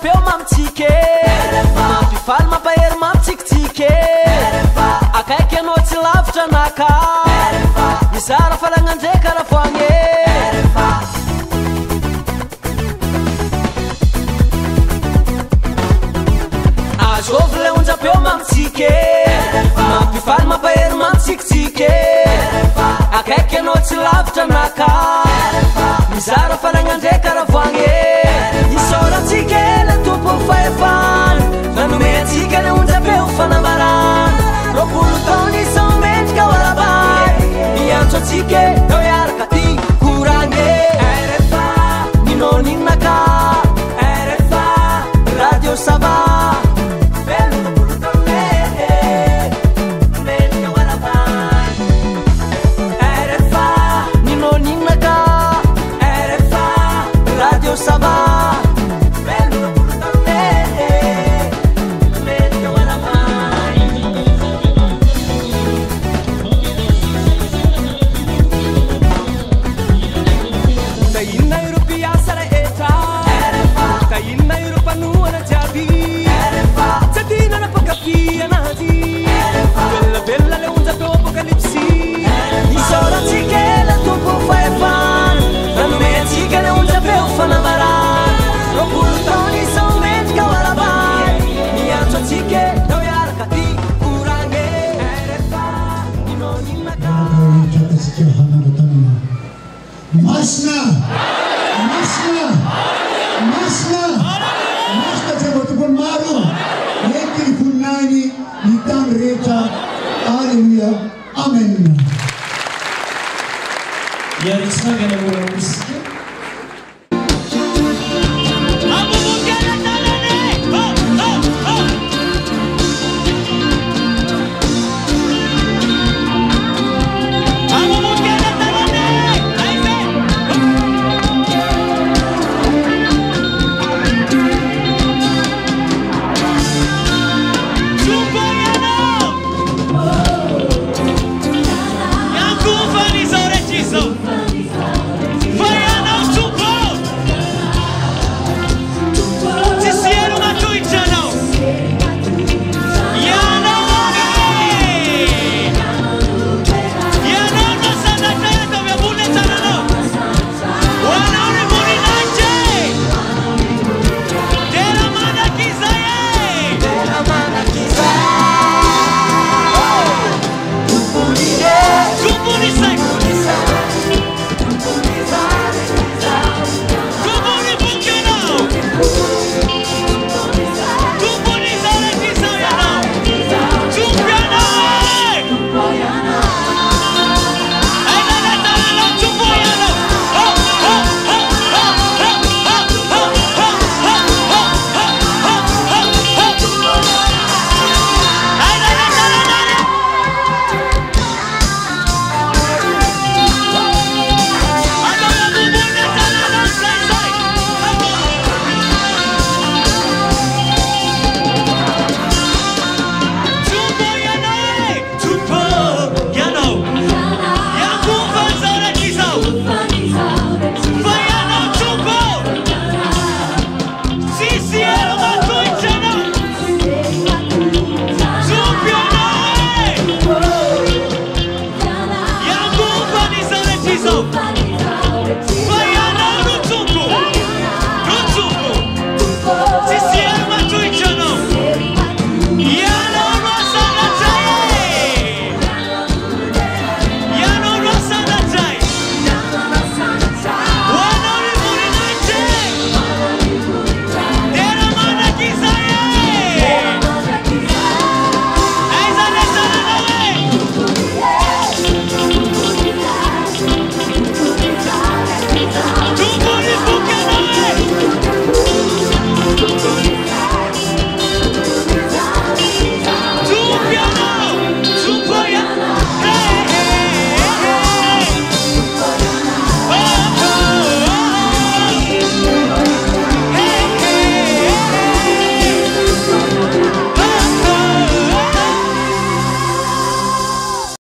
peo mamtsike mampifaly mampahery mamtsikitsike akaiky anao tsy lavitra naka izara falagnandray karavoagny azovy le onjapeo mamtsike mampifaly mampahery mamtsikitsike akaiky anao tsy lavitra naka izara falagnandray karavoagny isaoratsika le tompo fahefana nanome atsika le onjapeo fanambarana roapolo taona isao mendrika ao arabay miantso atsika eo iaraka ty koragny RFA ninonninaka RFA radio sava Masna betul-betul maru. Yang dipunai hitam reca. Haleluya. Amin. Ya, Risma kena mulai